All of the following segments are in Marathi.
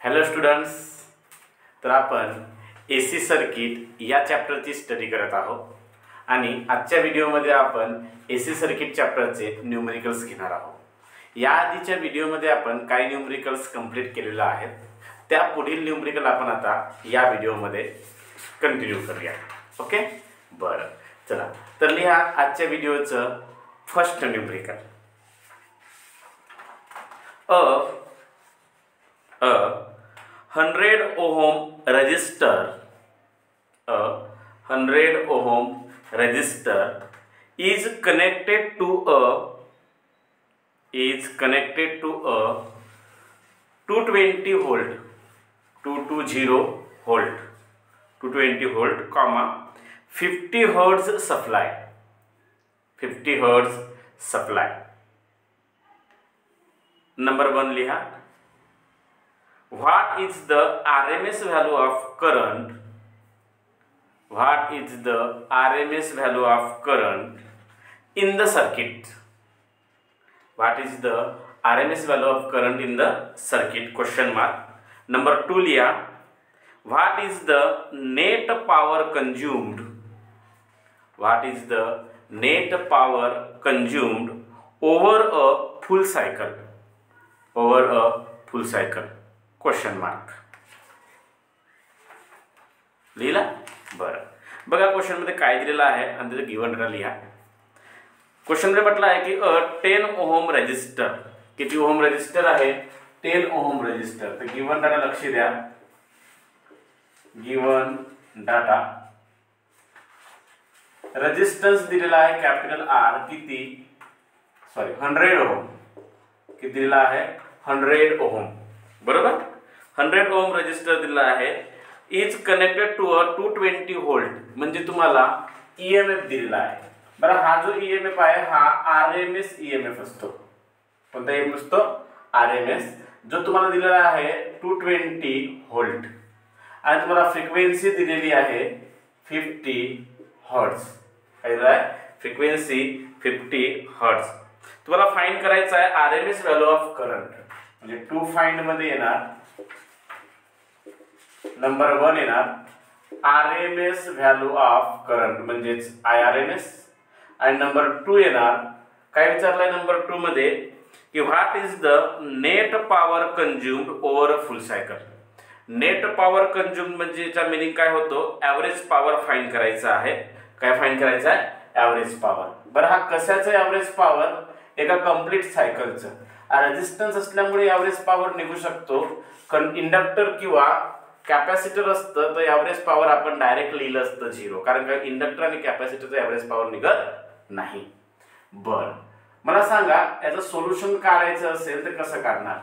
हॅलो स्टुडंट्स, तर आपण एसी सर्किट या चॅप्टरची स्टडी करत आहोत आणि आजच्या व्हिडिओमध्ये आपण एसी सर्किट चॅप्टरचे न्यूमेरिकल्स घेणार आहोत। या आधीच्या व्हिडिओमध्ये आपण काही न्यूमेरिकल्स कंप्लीट केलेले आहेत, त्या पुढील न्यूमेरिकल आपण आता या व्हिडिओमध्ये कंटिन्यू करूया। ओके, बरं, चला तर लिहा आजच्या व्हिडिओचं first numerical. A 100 ohm resistor, a 100 ohm resistor is connected to a 220 volt 220 volt 220 volt comma 50 hertz supply 50 hertz supply। Number 1 लिहा, what is the RMS value of current? What is the RMS value of current in the circuit? What is the RMS value of current in the circuit? Question mark. Number 2 लिया, what is the net power consumed? What is the net power consumed over a full cycle? Over a full cycle? Question mark लिहिला। बरं, बघा क्वेश्चन मध्ये काय दिलेलं आहे आणि त्याचं गिवन डाटा लिहा। क्वेश्चन मध्ये म्हटलं आहे की 10 ओहम रेजिस्टर, किती ओहम रेजिस्टर आहे? 10 ओहम रेजिस्टर। तर गिवन डाटा लक्ष द्या, गिवन डाटा रेजिस्टन्स दिलेला आहे कॅपिटल आर, किती? सॉरी 100 ओहम, किती दिलेला आहे? 100 ओहम, बरोबर। 100 ओम रेजिस्टर दिला आहे, is connected to a 220 volt, म्हणजे तुम्हाला ईएमएफ दिलेला आहे। बरं, हा जो ईएमएफ आहे हा आरएमएस ईएमएफ असतो। कोणता ईएमएफ असतो? आरएमएस, जो तुम्हाला दिलेला आहे 220 व्होल्ट आणि तुम्हाला फ्रिक्वेन्सी दिलेली आहे 50 हर्ट्ज। काय दिलं आहे? Frequency 50 hertz. तुम्हाला फाइंड करायचा आहे आरएमएस व्हॅल्यू ऑफ करंट, म्हणजे टू फाइंड मध्ये येणार नंबर 1 येणार आरएमएस व्हॅल्यू ऑफ करंट म्हणजेच आयआरएमएस, आणि नंबर 2 येणार काय विचारलंय नंबर 2 मध्ये की what is the net power consumed over a full cycle. Net power consumed म्हणजे याचा मीनिंग काय होतो? ॲव्हरेज पॉवर फाइंड करायचा आहे। काय फाइंड करायचं आहे? Average power. बरं, हा कशाचं ॲव्हरेज पॉवर? एका कंप्लीट सायकलचं। रेजिस्टन्स असल्यामुळे ॲव्हरेज पॉवर निघू शकतो, कारण इंडक्टर किंवा कॅपॅसिटर असतं तर ॲव्हरेज पॉवर आपण डायरेक्ट लिहिलं असतं 0, कारण का इंडक्टर आणि कॅपॅसिटरचं ॲव्हरेज पॉवर निघत नाही। बरं, मला सांगा याचं सोल्युशन काढायचं असेल तर कसं काढणार?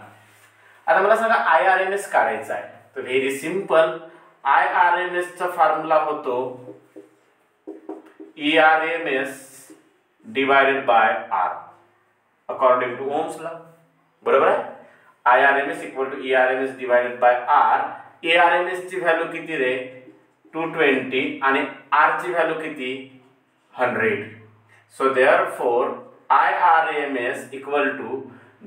आता मला सांगा आयआरएमएस काढायचा आहे, तर व्हेरी सिंपल, आयआरएमएस चा फॉर्म्युला होतो ERMS divided by R according to Ohm's law, बरोबर आहे। IRMS equal to ERMS divided by R. ERMS ची व्हॅल्यू किती रे? 220 आणि आर ची व्हॅल्यू किती? 100। So therefore IRMS equal to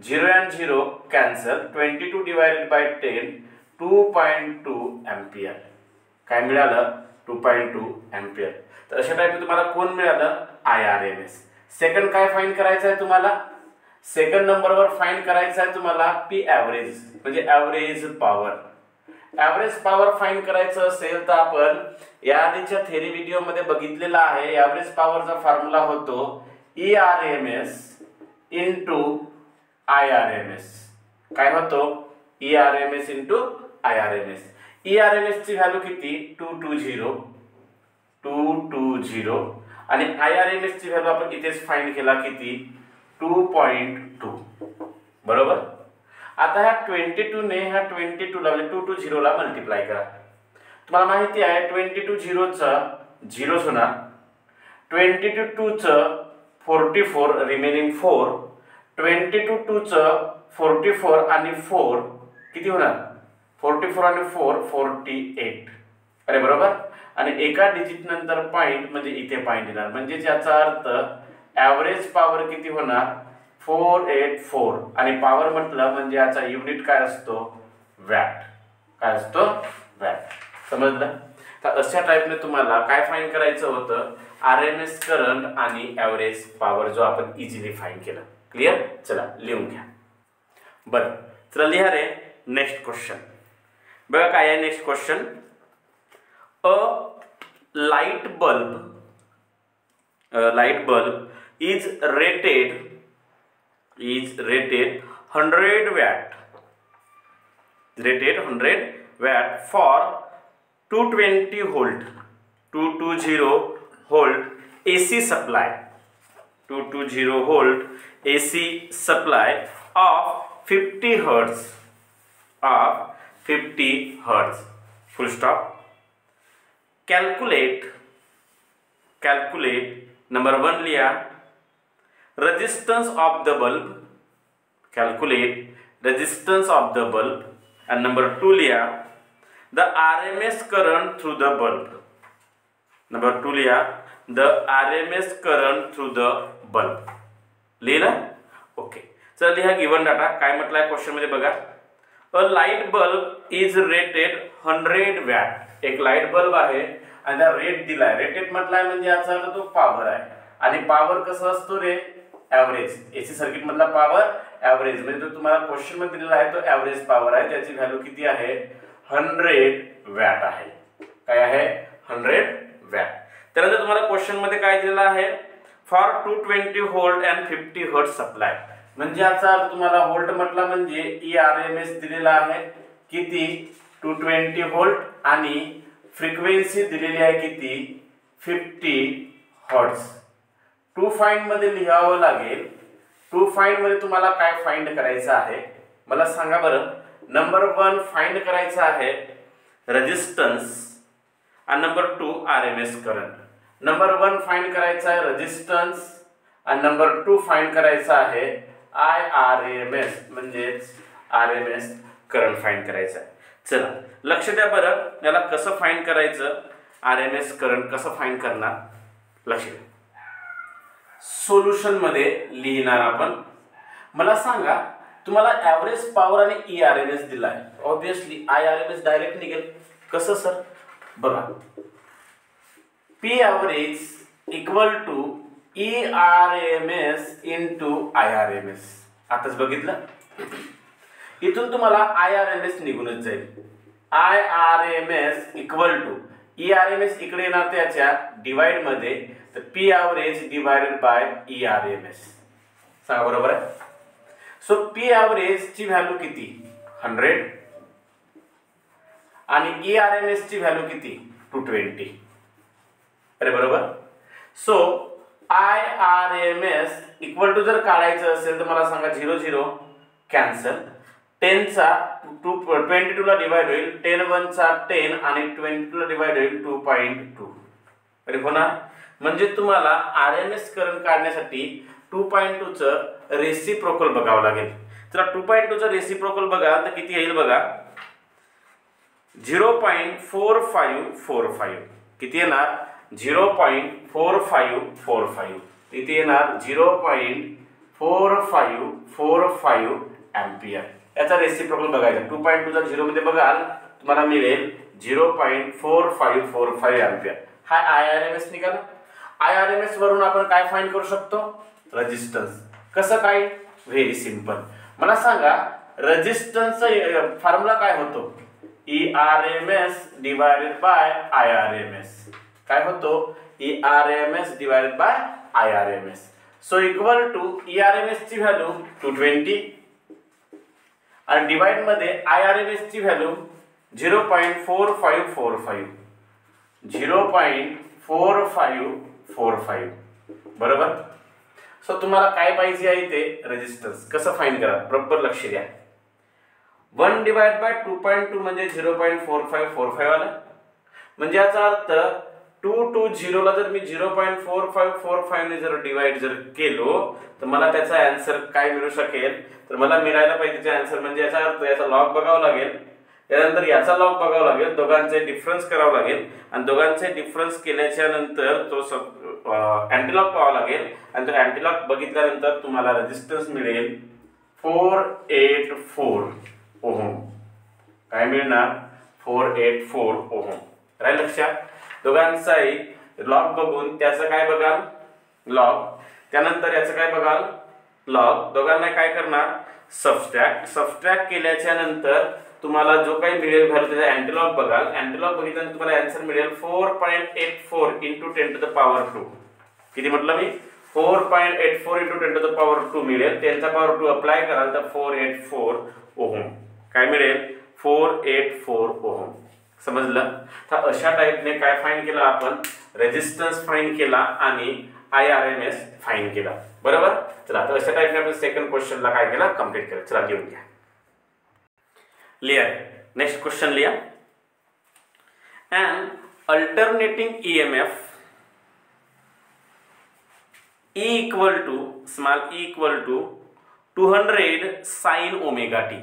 0 and 0 cancel, 22 divided by 10 2.2 ampere. काय मिळालं? 2.2 एम्पियर। तर अशा टाइपने तुम्हाला कोण मिळालं? आयआरएमएस। सेकंड काय फाइंड करायचं आहे तुम्हाला? सेकंड नंबरवर फाइंड करायचं आहे तुम्हाला पी ॲव्हरेज, म्हणजे average power. Average power find करायचं असेल तर आपण या आधीच्या थेरी व्हिडिओ मध्ये बघितलेला आहे। ॲव्हरेज पॉवरचा फॉर्म्युला होतो ईआरएमएस इनटू आयआरएमएस। काय होतो? ईआरएमएस इनटू आयआरएमएस। ईआरएमएस ची व्हॅल्यू किती? 220 आणि आयआरएमएस ची व्हॅल्यू आपण इथेच फाइंड केला किती? 2.2, बरोबर। आता ह्या 22 ने ह्या 22 ला म्हणजे 220 ला मल्टिप्लाय करा। तुम्हाला माहिती आहे 22 0 चा 0 होणार, 22 2 चा 44 रिमेनिंग 4, 22 2 चा 44 आणि 4 किती होणार? 44 आणि 4 48। अरे बरोबर, आणि एका डिजिट नंतर पॉइंट म्हणजे इथे पॉइंट येणार, म्हणजे याचा अर्थ ॲव्हरेज पॉवर किती होणार? 484 आणि पॉवर म्हटलं म्हणजे याचा युनिट काय असतो? वॅट। काय असतो वॅट. समजलं. तर अशा टाईपने तुम्हाला काय फाईंड करायचं होतं, RMS करंट आणि ॲव्हरेज पॉवर जो आपण इझिली फाईंड केला. क्लिअर. चला लिहून घ्या. बरं चला लिहा रे. नेक्स्ट क्वेश्चन बघा काय आहे. Next question, a light bulb is rated 100 watt for 220 volt AC supply. 220 volt AC supply of 50 hertz. Full stop. Calculate number 1 लिया resistance of the bulb. Calculate resistance of the bulb. And number 2 लिया the RMS current through the bulb. Number 2 लिया the RMS current through the bulb. लिहिलं. ओके. चला लिहा गिवन डाटा. काय म्हटलंय क्वेश्चन मध्ये बघा, a light bulb is rated 100 watt. एक लाईट बल्ब आहे आणि त्या रेट दिलाय. रेटेड म्हटलाय म्हणजे याचा अर्थ तो पॉवर आहे. आणि पॉवर कसं असतो रे, ॲव्हरेज. एसी सर्किट मधला पॉवर ॲव्हरेज म्हणजे तो तुम्हाला क्वेश्चन मध्ये दिलेला आहे तो ॲव्हरेज पॉवर आहे, ज्याची व्हॅल्यू किती आहे 100 वॅट आहे. काय आहे 100 वॅट. त्यानंतर तुम्हाला क्वेश्चन मध्ये काय दिलेलं आहे, for 220 volt and 50 hertz supply. म्हणजे याचा अर्थ तुम्हाला व्होल्ट म्हटला म्हणजे ERMS दिलेला आहे किती 220 व्होल्ट आणि फ्रिक्वेन्सी दिलेली आहे किती 50 हर्ट्ज. टू फाइंड मध्ये लिहावं लागेल. टू फाइंड मध्ये तुम्हाला काय फाइंड करायचं आहे मला सांगा बरं. नंबर 1 फाइंड करायचं आहे रेजिस्टन्स आणि number 2 RMS current. Number 1 find करायचा आहे रेजिस्टन्स आणि नंबर 2 फाइंड करायचा आहे IRMS म्हणजेच RMS करंट फाइंड करायचा आहे. चला लक्ष द्या बरं, याला कसं फाइंड करायचं, RMS करंट कसं फाइंड करणार लक्ष द्या. सोल्युशन मध्ये लिहिणार आपण. मला सांगा तुम्हाला ॲव्हरेज पॉवर आणि ERMS दिला आहे. ऑब्वियसली IRMS डायरेक्ट निघेल. कसं सर बघा, P average equal to ERMS into IRMS. आताच बघितलं. इथून तुम्हाला IRMS निघूनच जाईल. IRMS इक्वल टू ERMS इकडे येणार त्याच्या डिवाइड मध्ये, तर P average divided by ERMS. सांगा बरोबर आहे. सो P average ची व्हॅल्यू किती 100 आणि ERMS ची व्हॅल्यू किती 220. अरे बरोबर. सो IRMS इक्वल टू जर काढायचं असेल तर मला सांगा 0 0 कॅन्सल. 10 चा 22 ला डिवाइड होईल. 10 1 चा 10 आणि 22 ला डिवाइड होईल 2.2. अरे होणार. म्हणजे तुम्हाला RMS करंट काढण्यासाठी 2.2 चं रेसिप्रोकल बघावं लागेल. चला 2.2 चं रेसिप्रोकल बघा तर किती येईल बघा 0.4545. किती येणार 0.4545. इथे येणार 0.4545 एम्पियर. याचा रेसिप्रोकल बघायचा. 2.2 चा 0 मध्ये बघाल तुम्हाला मिळेल 0.4545 एम्पियर. हा IRMS निघाला. IRMS वरून आपण काय फाइंड करू शकतो रेजिस्टन्स. कसं काय, व्हेरी सिंपल. मला सांगा रेजिस्टन्सचा फॉर्म्युला काय होतो ERMS डिवाइडेड बाय IRMS. काय होतो ERMS divided by IRMS. So equal to ERMS ची व्हॅल्यू 220 आणि डिवाइड मध्ये IRMS ची व्हॅल्यू 0.4545. 0.4545 बरोबर. सो तुम्हाला काय पाहिजे आहे ते रेजिस्टन्स. कसं फाइंड करा बरोबर लक्ष द्या. 1 डिवाइड बाय 2.2 म्हणजे 0.4545 आला. म्हणजे याचा अर्थ 220 ला जर मी 0.4545 ने जर डिवाइड जर केलो तर मला त्याचा आन्सर काय मिळू शकेल, तर मला मिळायला पाहिजे त्याचा आन्सर. म्हणजे याचा अर्थ याचा लॉग बघावा लागेल, त्यानंतर याचा लॉग बघावा लागेल, दोघांचे डिफरन्स करावा लागेल आणि दोघांचे डिफरन्स केल्याच्या नंतर तो अँटीलॉग पाहावा लागेल आणि तो अँटीलॉग बघितल्यानंतर तुम्हाला रेजिस्टन्स मिळेल 484 ओहम. काय मिळणार 484 ओहम. राहील लक्षात. दोघांचाही लॉग बघून त्याचं काय बघाल लॉग, त्यानंतर याचं काय बघाल लॉग. दोघांना काय करणार सबट्रॅक्ट केल्याच्या नंतर तुम्हाला जो काही मिळेल व्हॅल्यू त्याचा अँटीलॉग बघाल. अँटीलॉग बघितल्यानंतर तुम्हाला आन्सर मिळेल 4.84 × 10⁻². किती म्हटलं मी 4.84 × 10⁻² मिळेल. 10⁻² अप्लाय कराल तर 484 ओहम काय मिळेल 484 ओहम. समजलं. तर अशा टाइपने काय फाइंड केला आपण रेजिस्टन्स फाइंड केला आणि IRMS फाइंड केला. बरोबर. चला तर अशा टाइपने आपण सेकंड क्वेश्चनला काय केला कंप्लीट केलं. चला लिहून घ्या. लिहा. नेक्स्ट क्वेश्चन लिहा. an alternating EMF E equal to small e equal to 200 sin omega t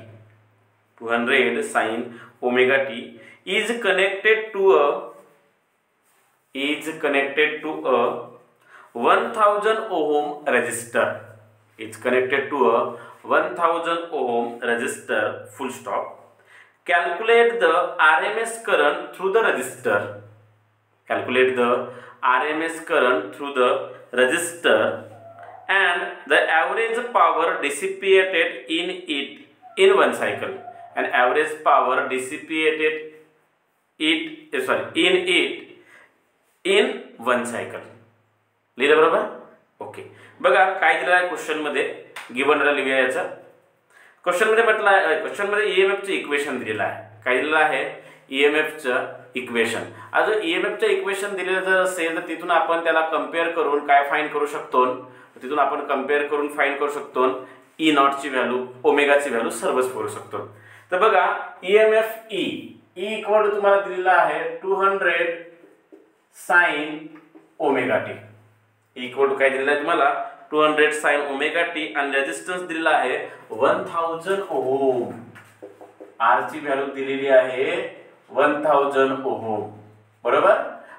200 sin omega t is connected to a 1000 ohm resistor. It's connected to a 1000 ohm resistor full stop. Calculate the RMS current through the resistor. Calculate the RMS current through the resistor and the average power dissipated in it in one cycle. And average power dissipated in one cycle. लिहिलं बरोबर. ओके. बघा काय दिलं आहे क्वेश्चन मध्ये गिव्हनला लिहूया. याचा क्वेश्चन मध्ये म्हटलं आहे क्वेश्चन मध्ये ईएमएफ चं इक्वेशन दिलेलं आहे. काय दिलेलं आहे ईएमएफ चं इक्वेशन. आज ईएमएफ चं इक्वेशन दिलेलं जर असेल तर तिथून आपण त्याला कंपेअर करून काय फाइंड करू शकतो तिथून आपण कंपेअर करून फाइंड करू शकतो ई नॉट ची व्हॅल्यू ओमेगाची व्हॅल्यू सर्वच करू शकतो. तर बघा ईएमएफ ई इक्वल टू तुम्हाला दिलेला आहे 200 sin omega t. Equal to काय दिलेला आहे तुम्हाला 200 sin ओमेगा टी आणि रेजिस्टन्स दिलेला आहे 1000 ओहम. आर ची व्हॅल्यू दिलेली आहे 1000 ओहम. बरोबर.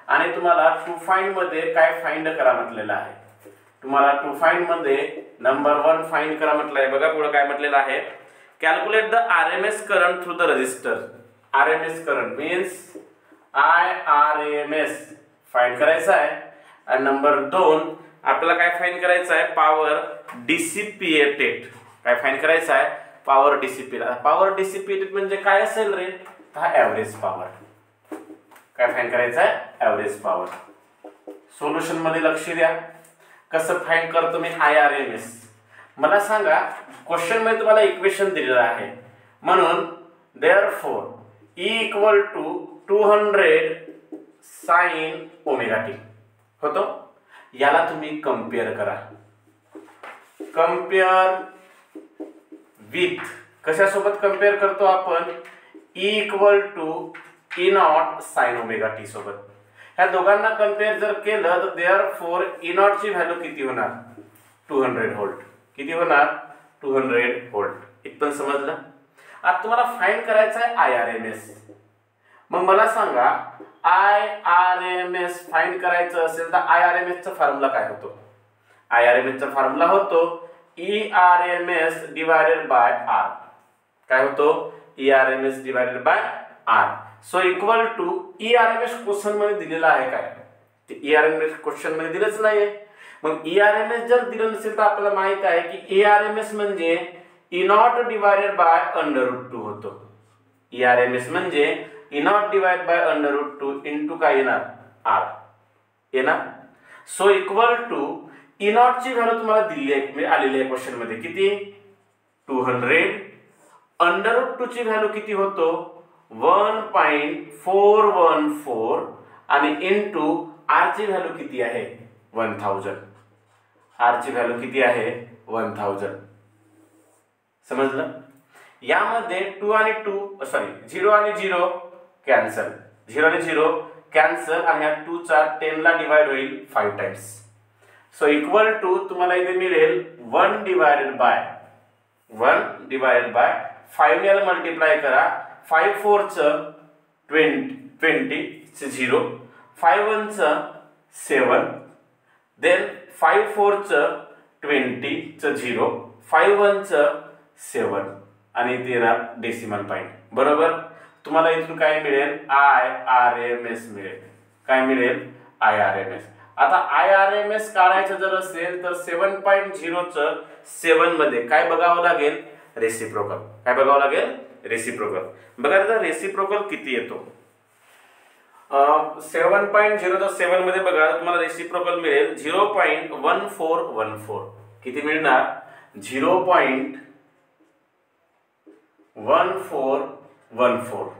आणि तुम्हाला टू फाइंड मध्ये काय फाइंड करा म्हटलेलं आहे. तुम्हाला टू फाइंड मध्ये नंबर 1 फाइंड करा म्हटलं आहे. बघा पुढे काय म्हटलेलं आहे calculate the RMS current through the resistor. RMS current means IRMS find करायचा आहे. आणि नंबर 2 आपल्याला काय फाइंड करायचं आहे पॉवर डिसिपेटेड. काय फाइंड करायचं आहे पॉवर डिसिपेटेड. पॉवर डिसिपेटेड म्हणजे काय असेल रे हा एव्हरेज पॉवर. काय फाइंड करायचं आहे एव्हरेज पॉवर. सोल्युशन मध्ये लक्ष द्या कसं फाइंड करतो मी IRMS. मला सांगा क्वेश्चन मध्ये तुम्हाला इक्वेशन दिलेलं आहे म्हणून therefore E equal to 200 sin omega T होतो. याला तुम्ही कंपेअर करा. कंपेअर विथ कशासोबत कंपेअर करतो आपण E equal to E not sin omega T सोबत. ह्या दोघांना कंपेअर जर केलं तर therefore E नॉट ची व्हॅल्यू किती होणार 200 व्होल्ट. किती होणार 200 व्होल्ट. इथपर्यंत समजलं. आता तुम्हाला फाइंड करायचं आहे IRMS. मग मला सांगा IRMS फाइंड करायचं असेल तर IRMS चा फॉर्म्युला काय होतो. IRMS चा फॉर्म्युला होतो ERMS डिवाइडेड बाय R. काय होतो ERMS divided by R. So equal to ERMS question मध्ये दिलेला आहे काय ते ERMS क्वेश्चन मध्ये दिलंच नाहीये. मग ERMS जर दिलं नसेल तर आपल्याला माहित आहे की ERMS म्हणजे E नॉट डिवाइडेड बाय √2 होतो. ERMS म्हणजे E naught divide by √2 into काय येणार R येणार. So equal to E naught ची व्हॅल्यू तुम्हाला दिली आहे आलेली आहे क्वेश्चन मध्ये किती 200. √2 ची व्हॅल्यू किती होतो 1.414 आणि इंटू R ची व्हॅल्यू किती आहे 1000. R ची व्हॅल्यू किती आहे 1000. समजलं. यामध्ये 2 आणि 2 सॉरी 0 आणि 0 कॅन्सल. 0 आणि 0 कॅन्सल आणि ह्या 2 चा 10 ला डिवाइड होईल 5 टाइम्स. सो इक्वल टू तुम्हाला इथे मिळेल 1 डिवाइडेड बाय 5 ने मल्टिप्लाय करा. 5 4 च 20 च 0 5 1 च 7 देन 5 4 च 20 च 0 5 1 च 7 आणि 13 डेसिमल पॉइंट. बरोबर. तुम्हाला इथून काय मिळेल, IRMS मिळेल. काय मिळेल, IRMS. आता IRMS काढायचं जर असेल तर 7.0चं 7 मध्ये काय बघावं लागेल, रेसिप्रोकल. काय बघावं लागेल, रेसिप्रोकल. बघा आता रेसिप्रोकल किती येतो. 7.0च्या 7 मध्ये बघा तुम्हाला रेसिप्रोकल मिळेल 0.1414. किती मिळणार, 0.1414.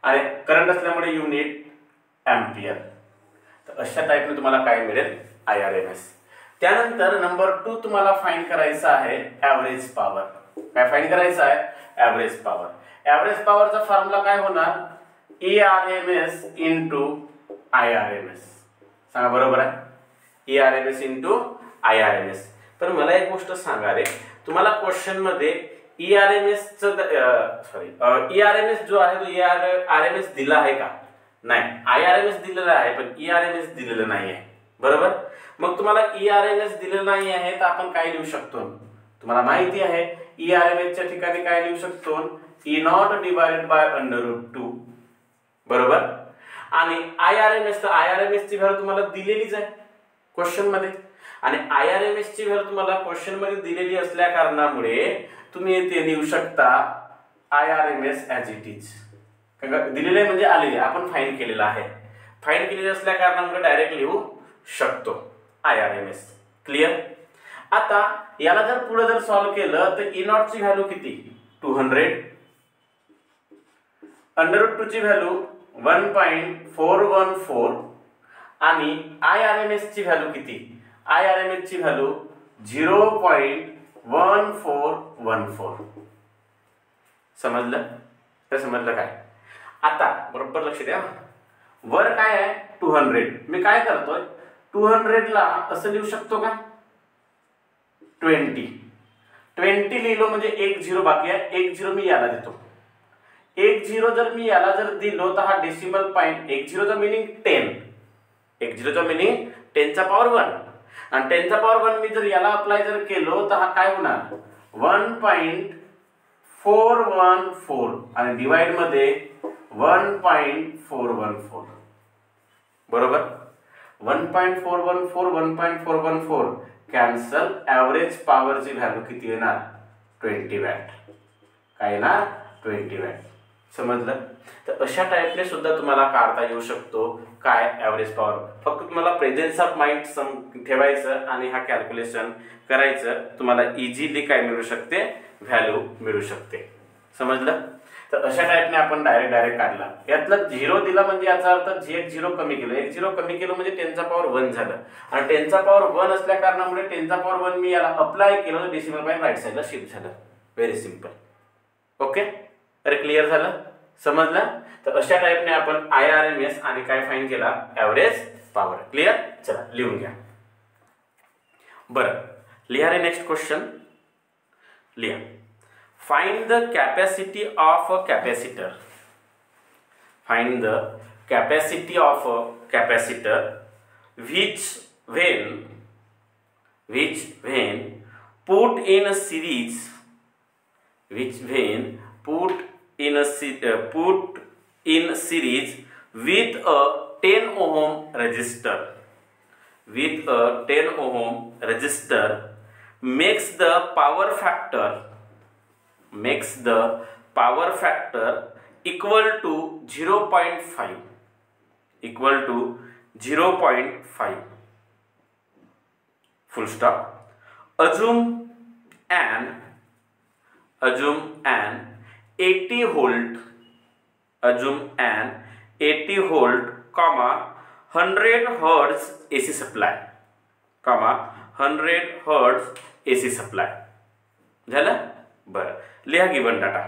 आणि करंट असल्यामुळे युनिट एम्पियर. तर अशा टाइपने तुम्हाला काय मिळेल, IRMS. त्यानंतर नंबर 2 तुम्हाला फाइंड करायचं आहे ॲव्हरेज पॉवर. काय फाइंड करायचं आहे, ॲव्हरेज पॉवर. ॲव्हरेज पॉवरचा फॉर्म्युला काय होणार, ERMS इंटू IRMS. सांगा बरोबर आहे, ERMS इंटू IRMS. पण मला एक गोष्ट सांगा रे, तुम्हाला क्वेश्चन मध्ये ERMS जो आहे तो ERMS दिला आहे का, नाही. IRMS दिलेला आहे पण ERMS दिलेलं नाही आहे. बरोबर. मग तुम्हाला ERMS दिलेलं नाही आहे तर आपण काय लिहू शकतो, तुम्हाला माहिती आहे ERMS च्या ठिकाणी काय लिहू शकतो, E0 डिवाइडेड बाय √2. बरोबर. आणि IRMS, तर IRMS ची व्हॅल्यू तुम्हाला दिलेलीच आहे क्वेश्चन मध्ये, आणि IRMS ची व्हॅल्यू तुम्हाला क्वेश्चन मध्ये दिलेली असल्या कारणामुळे तुम्ही इथे लिहू शकता IRMS ॲज इट इज. दिलेले म्हणजे आलेले, आपण फाइंड केलेला आहे. फाइंड केलेले असल्या कारणामुळे डायरेक्ट लिहू शकतो IRMS. क्लिअर. आता याला जर पुढे जर सॉल्व्ह केलं तर E0 ची व्हॅल्यू किती, 200. √2 ची व्हॅल्यू 1.414 आणि IRMS ची व्हॅल्यू किती, IRMS ची व्हॅल्यू 0.1414. समजलं, तर समजलं काय. आता बरोबर लक्ष द्या, वर काय आहे 200. मी काय करतोय, 200 ला असं लिहू शकतो का, 20 लिहिलो म्हणजे 1 0 बाकी आहे. 1 0 मी याला देतो. 1 0 जर मी याला जर दिलो तर हा डेसिमल पॉइंट, 1 0 चा मीनिंग 10. 1 0 चा मीनिंग 10 चा पॉवर 1 आणि 10 चा पॉवर 1 मी जर याला अप्लाय जर केलो तर हा काय होणार, 1.414 आणि डिवाइड मध्ये 1.414. बरोबर. 1.414 1.414 कॅन्सल. ॲव्हरेज पॉवरची व्हॅल्यू किती येणार, 20 वॅट. काय येणार, 20 वॅट. समजलं. तर अशा टाइपने सुद्धा तुम्हाला काढता येऊ शकतो काय, ॲव्हरेज पॉवर. फक्त तुम्हाला प्रेझेन्स ऑफ माइंड ठेवायचं आणि हा कॅल्क्युलेशन करायचं, तुम्हाला इझिली काय मिळू शकते, व्हॅल्यू मिळू शकते. समजलं. तर अशा टाइपने आपण डायरेक्ट काढला. यातला 0 दिला म्हणजे याचा अर्थ 1 0 कमी केलं. 1 0 कमी केलं म्हणजे 10 चा पॉवर 1 झालं आणि 10 चा पॉवर 1 असल्या कारणामुळे 10 चा पॉवर 1 मी याला अप्लाय केलं तर डेसिमल पॉइंट राईट साइडला शिफ्ट झालं. Very simple. ओके. अरे क्लिअर झालं, समजलं. तर अशा टाइपने आपण IRMS आणि काय फाइंड केला, ॲव्हरेज पॉवर. क्लिअर. चला लिहून घ्या. बरं लिहा रे. नेक्स्ट क्वेश्चन लिहा. Find the capacity of a capacitor. Find the capacity of a capacitor which when put in a series with a 10 ohm resistor makes the power factor equal to 0.5. Full stop. Assume an 80 volt 100 hertz AC supply झालं. बरं लिहा गिवन डाटा.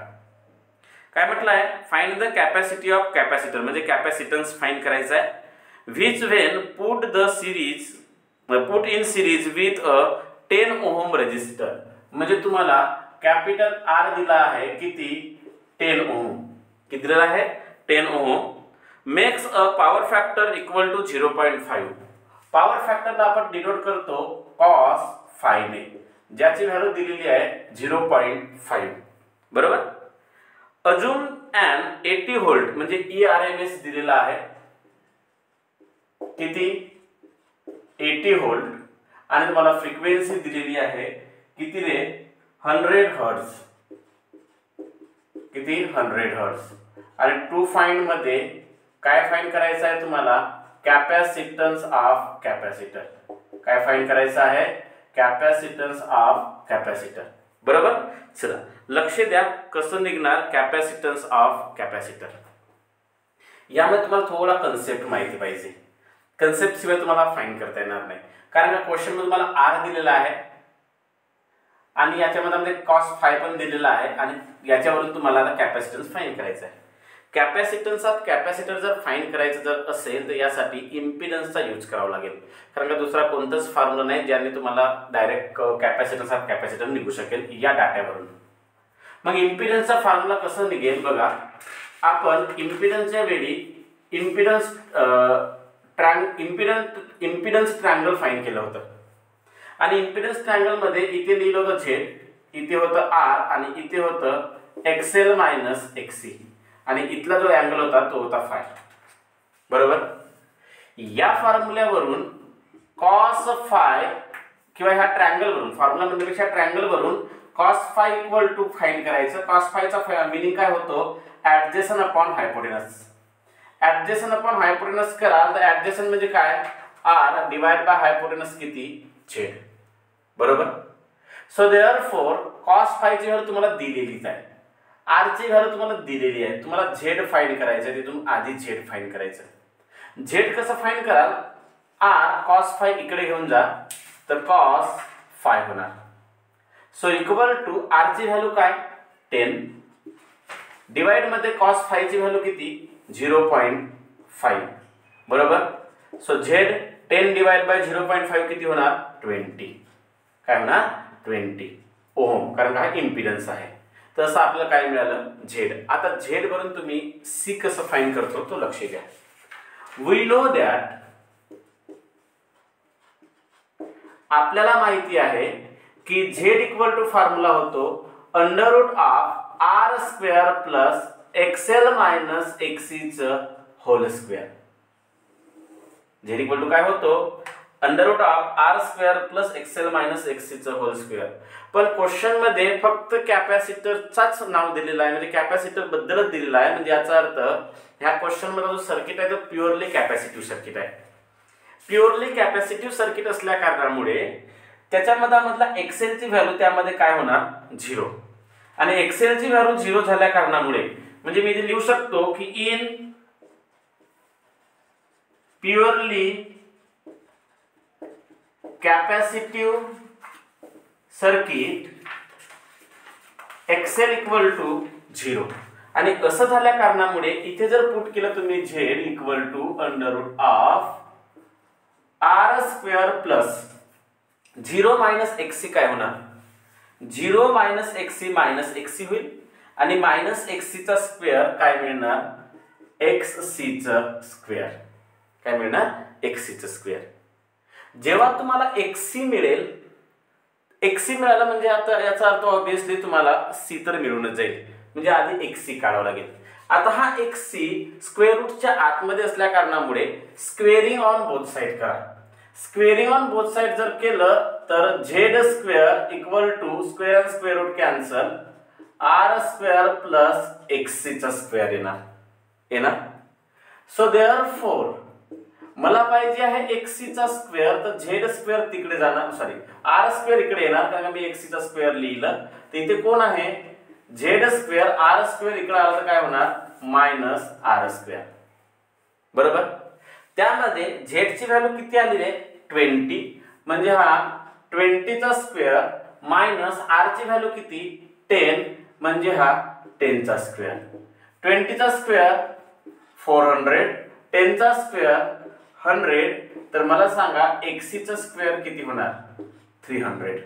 काय म्हटलं आहे, find the capacity of capacitor म्हणजे कॅपॅसिटन्स फाइंड करायचा आहे. Which when put in series with a 10 ohm resistor. म्हणजे तुम्हाला कॅपिटल R दिला आहे किती, 10 ओहम. किती दिला आहे, 10 ohm. Makes a power factor equal to 0.5. Power फॅक्टरला आपण डिनोट करतो cos phi ने, ज्याची व्हॅल्यू दिलेली आहे 0.5. बरोबर. अजून अँड 80 व्होल्ट म्हणजे ERMS दिलेला आहे किती 80 व्होल्ट आणि तुम्हाला फ्रिक्वेन्सी दिलेली आहे किती रे 100 हर्ट्ज किती 100 हर्ट्ज आणि टू फाइंड मध्ये काय फाइंड करायचं आहे तुम्हाला कॅपॅसिटन्स ऑफ कॅपॅसिटर काय फाइंड करायचं आहे कॅपॅसिटन्स ऑफ कॅपॅसिटर बरोबर चला लक्ष द्या कसं निघणार कॅपॅसिटन्स ऑफ कॅपॅसिटर यामध्ये तुम्हाला थोडा कन्सेप्ट माहिती पाहिजे कन्सेप्ट शिवाय तुम्हाला फाइंड करता येणार नाही कारण या क्वेश्चन मध्ये तुम्हाला आर दिलेला आहे आणि याच्यामध्ये cos फाय पण दिलेला आहे आणि याच्यावरून तुम्हाला कॅपॅसिटन्स फाइंड करायचा आहे कॅपॅसिटन्स ऑफ कॅपॅसिटर जर फाइंड करायचं जर असेल तर यासाठी इम्पिडन्सचा यूज करावा लागेल कारण का दुसरा कोणताच फॉर्म्युला नाही ज्याने तुम्हाला डायरेक्ट कॅपॅसिटन्स ऑफ कॅपॅसिटर निघू शकेल या डाट्यावरून मग इम्पिडन्सचा फॉर्म्युला कसं निघेल बघा आपण इम्पिडन्सच्या वेळी इम्पिडन्स ट्रायंगल फाइंड केलं होतं आणि इम्पिडन्स ट्रायंगल मध्ये इथे लिहिलं होतं झेड इथे होतं आर आणि इथे होतं एक्सएल मायनस एक्सी आणि इथला जो अँगल होता तो होता फाय बरोबर या फॉर्म्युल्यावरून कॉस फाय किंवा ह्या ट्रायंगल वरून फॉर्म्युला म्हणण्यापेक्षा ट्रायंगल वरून cos phi equal to find करायचं कॉस फायचा मीनिंग काय होतो adjacent upon hypotenuse adjacent upon hypotenuse कराल तर ऍडजेसंट म्हणजे काय आर डिवाइड बाय हायपोटेनस किती झेड बरोबर सो देअरफॉर कॉस फाय ची व्हॅल्यू तुम्हाला दिलेलीच आहे आर ची व्हॅल्यू तुम्हाला दिलेली आहे तुम्हाला झेड फाइंड करायचं आहे तिथून आधी झेड फाइंड करायचं झेड कसं फाइंड कराल आर कॉस फाय इकडे घेऊन जा तर कॉस फाय होणार सो इक्वल टू आर ची व्हॅल्यू काय 10 डिवाइड मध्ये कॉस फाय ची व्हॅल्यू किती 0.5 बरोबर सो झेड 10 डिवाइड बाय 0.5 किती होणार 20 काय होणार 20 ओम कारण का इम्पिडन्स आहे तसं आपल्याला काय मिळालं झेड आता झेड वरून तुम्ही सी कसं फाइंड करतो तो लक्ष द्या वी नो दॅट आपल्याला माहिती आहे की झेड इक्वल टू फॉर्म्युला होतो under root of R square plus XL minus XC च whole square Z equal to काय होतो under root of R square plus XL minus XC च होल स्क्वेअर पण क्वेश्चन मध्ये फक्त कॅपॅसिटरचाच नाव दिलेलं आहे म्हणजे कॅपॅसिटर बद्दलच दिलेलं आहे म्हणजे याचा अर्थ ह्या क्वेश्चन मध्ये जो सर्किट आहे तो प्युअरली कॅपॅसिटिव्ह सर्किट आहे प्युअरली कॅपॅसिटिव्ह सर्किट असल्या कारणामुळे त्याच्यामधला एक्सएल ची व्हॅल्यू त्यामध्ये काय होणार 0 आणि एक्सएल ची व्हॅल्यू 0 झाल्या कारणामुळे म्हणजे मी इथे लिहू शकतो की in purely capacitive circuit XL equal to 0 आणि असं झाल्या कारणामुळे इथे जर पुट केलं तुम्ही Z equal to under root of R square plus 0 minus XC काय होणार 0 मायनस एक्सी होईल आणि मायनस एक्सी चा स्क्वेअर काय मिळणार एक्सी चा स्क्वेअर काय मिळणार एक्सी चा स्क्वेअर जेव्हा तुम्हाला एक्सी मिळेल एक्सी मिळाला म्हणजे आता याचा अर्थ ऑब्वियसली तुम्हाला सी तर मिळूनच जाईल म्हणजे आधी एक्सी काढावं लागेल आता हा एक्सी स्क्वेअर रूटच्या आतमध्ये असल्या कारणामुळे स्क्वेअरिंग ऑन बोथ साइड करा स्क्वेअरिंग ऑन बोथ साइड जर केलं तर Z square equal to square आणि square root cancel R square plus X C चा स्क्वेअर येणार सो देअरफॉर मला पाहिजे आहे एक्सी चा स्क्वेअर तर झेड स्क्वेअर तिकडे जाणार सॉरी आर स्क्वेअर इकडे येणार कारण मी एक्सी चा स्क्वेअर लिहिलं तर इथे कोण आहे झेड स्क्वेअर आर स्क्वेअर इकडे आला तर काय होणार मायनस आर स्क्वेअर बरोबर त्यामध्ये झेड ची व्हॅल्यू किती आली रे 20 म्हणजे हा 20 चा स्क्वेअर मायनस आर ची व्हॅल्यू किती 10 म्हणजे हा 10 चा स्क्वेअर 20 चा स्क्वेअर 400 10 चा स्क्वेअर 100 तर मला सांगा एक्सी चा स्क्वेअर किती होणार 300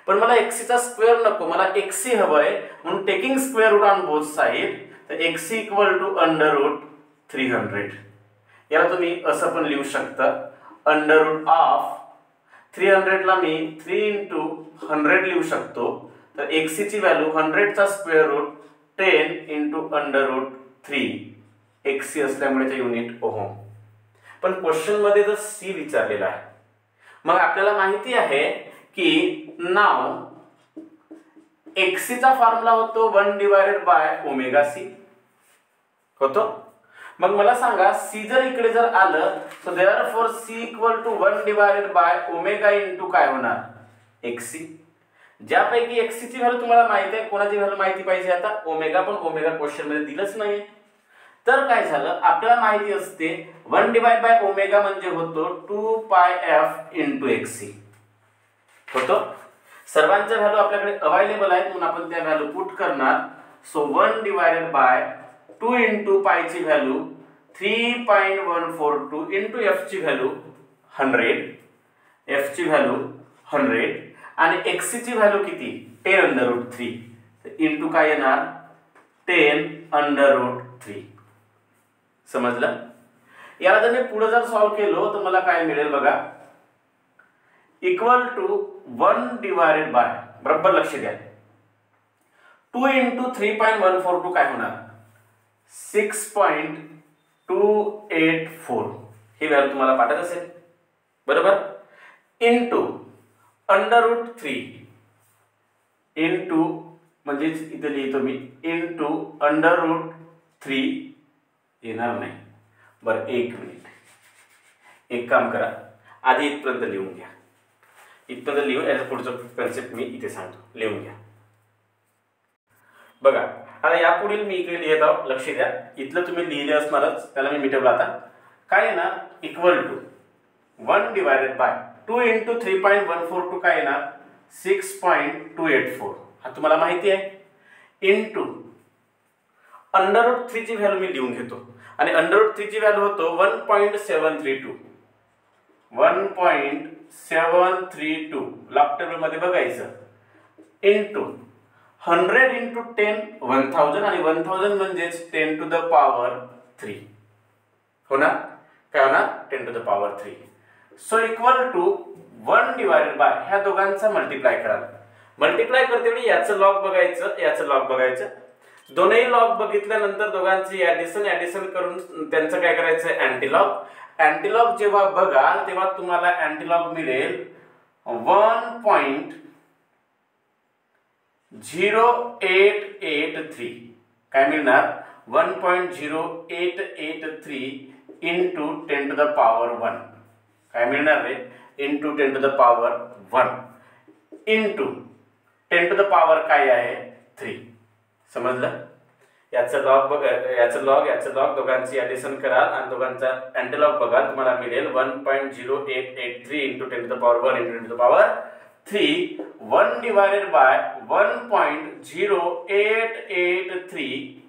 पण मला एक्सी चा स्क्वेअर नको मला एक्सी हवंय म्हणून taking square root on both side तर XC equal to under route 300 याला तुम्ही असं पण लिहू शकता अंडर रूट ऑफ 300 ला मी 3 × 100 लिहू शकतो तर एक्सी ची व्हॅल्यू 100 चा स्क्वेअर रूट 10 इंटू √3 XC असल्यामुळे ते युनिट ओहम. पण क्वेश्चन मध्ये जर C विचारलेला आहे, मग आपल्याला माहिती आहे की नाव XC चा फॉर्म्युला होतो 1/ω/c होतो. मग मला सांगा C जर इकडे जर आलं तर देअरफॉर C = 1/ω इंटू काय होणार XC. ज्यापैकी XC ची व्हॅल्यू तुम्हाला माहिती आहे, कोणाची व्हॅल्यू माहिती पाहिजे आता ओमेगा, पण ओमेगा क्वेश्चन मध्ये दिलंच नाही. तर काय झालं, आपल्याला माहिती असते 1/ω म्हणजे होतो 2πf इंटू XC होतो. सर्वांच्या व्हॅल्यू आपल्याकडे अवेलेबल आहेत म्हणून आपण त्या व्हॅल्यू पुट करणार. सो 1/2 इंटू पाय ची व्हॅल्यू 3.142 इंटू f ची व्हॅल्यू 100, f ची व्हॅल्यू 100 आणि XC ची व्हॅल्यू किती 10√3 इंटू काय येणार 10√3. समजलं. याला जर मी पुढे जर सॉल्व केलो तर मला काय मिळेल बघा, इक्वल टू 1 बरोबर लक्ष द्या 2 इंटू 3.142 काय होणार 6.284 ही व्हॅल्यू तुम्हाला पाठवत असेल बरोबर. इंटू √3 इंटू म्हणजे इथे लिहितो मी इंटू √3 येणार नाही. बरं एक मिनिट, एक काम करा, आधी इथपर्यंत लिहून घ्या. इथपर्यंत लिहून याचा पुढचं कन्सेप्ट मी इथे सांगतो, लिहून घ्या. बघा आता यापुढील मी इकडे लिहित आहोत, लक्ष द्या. इथलं तुम्ही लिहिले असणारच, त्याला मी मिटवलं. आता काय येणार इक्वल टू 1/2 इंटू 3.142 काय येणार 6.284 हा तुम्हाला माहिती आहे. इंटू √3 ची व्हॅल्यू मी लिहून घेतो आणि √3 ची व्हॅल्यू होतो 1.732 लॉग टेबल मध्ये बघायचं. इंटू 100 इंटू 10 1000 आणि 1000 म्हणजेच 10⁻³ होणार. काय होणार 10⁻³. सो इक्वल टू 1/, ह्या दोघांचा मल्टिप्लाय करा. मल्टिप्लाय करते वेळी याचं लॉग बघायचं, याचं लॉग बघायचं. दोनही लॉग बघितल्यानंतर दोघांची ऍडिशन करून त्यांचं काय करायचं अँटीलॉग. अँटीलॉग जेव्हा बघाल तेव्हा तुम्हाला अँटीलॉग मिळेल 1.0883 काय मिळणार 1.0883 इंटू 10⁻1 काय मिळणार रे इंटू 10⁻1 इंटू 10⁻ काय आहे 3. समजलं. याचं लॉग बघा, याचं लॉग दोघांची ऍडिशन कराल आणि दोघांचा अँटीलॉग बघाल तुम्हाला मिळेल 1.0883 इंटू 10⁻1 इंटू 10⁻3 1/1.0883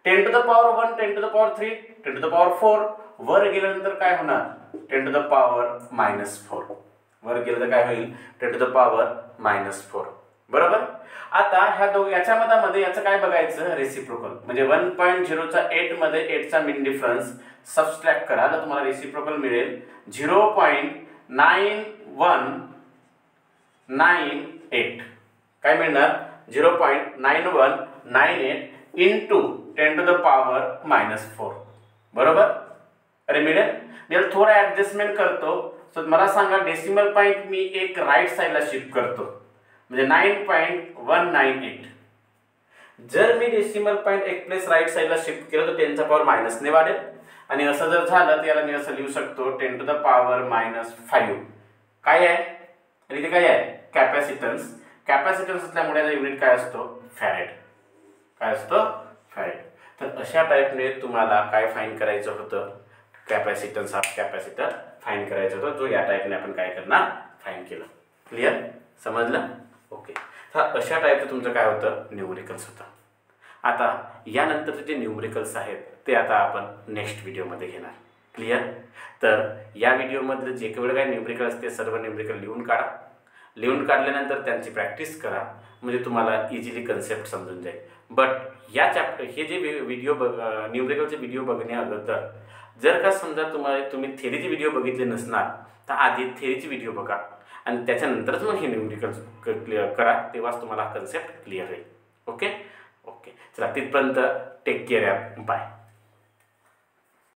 10⁻1 10⁻3 10⁻4 वर गेल्यानंतर काय होणार 10⁻⁻4 वर गेलं तर काय होईल 10⁻⁻4 बरोबर. आता ह्या याच्यामध्ये याचं काय बघायचं रेसिप्रोकल म्हणजे 1.08 मध्ये 8 चा मीन डिफरन्स सबट्रॅक्ट करा तर तुम्हाला रेसिप्रोकल मिळेल 0.9198 काय मिळणार 0.9198 इंटू 10⁻⁻4 बरोबर. अरे मिळेल थोडं ऍडजस्टमेंट करतो. तर मला सांगा डेसिमल पॉईंट मी एक राईट साईडला शिफ्ट करतो म्हणजे 9.198. जर मी डेसिमल पॉईंट एक प्लेस राईट साईडला शिफ्ट केलं तर 10⁻⁻ ने वाढेल आणि असं जर झालं तर याला मी असं लिहू शकतो 10⁻⁵ काय आहे आणि इथे काय आहे कॅपॅसिटन्स. कॅपॅसिटन्स असल्यामुळे याचा युनिट काय असतो फॅरेड. काय असतो फॅरेड. तर अशा टाईपने तुम्हाला काय फाईंड करायचं होतं कॅपॅसिटन्स ऑफ कॅपॅसिटर फाईंड करायचं होतं जो या टाईपने आपण काय करणार फाईंड केलं. क्लिअर समजलं ओके. तर अशा टाईपचं तुमचं काय होतं न्यूमरिकल्स होतं. आता यानंतरचे जे न्यूमरिकल्स आहेत ते आता आपण नेक्स्ट व्हिडिओमध्ये घेणार. क्लिअर. तर या व्हिडिओमधलं जे काही न्यूमरिकल असते सर्व न्यूमरिकल लिहून काढा. लिहून काढल्यानंतर त्यांची प्रॅक्टिस करा म्हणजे तुम्हाला इझिली कन्सेप्ट समजून जाईल. बट या चॅप्टर हे जे व्हिडिओ न्यूमरिकलचे व्हिडिओ बघण्या अगोदर जर का समजा तुम्ही थेरीचे व्हिडिओ बघितले नसणार तर आधी थेरीचे व्हिडिओ बघा आणि त्याच्यानंतरच मग हे न्यूमरिकल्स क्लिअर करा तेव्हाच तुम्हाला कन्सेप्ट क्लिअर होईल. ओके ओके, चला तिथपर्यंत टेक केअर, बाय.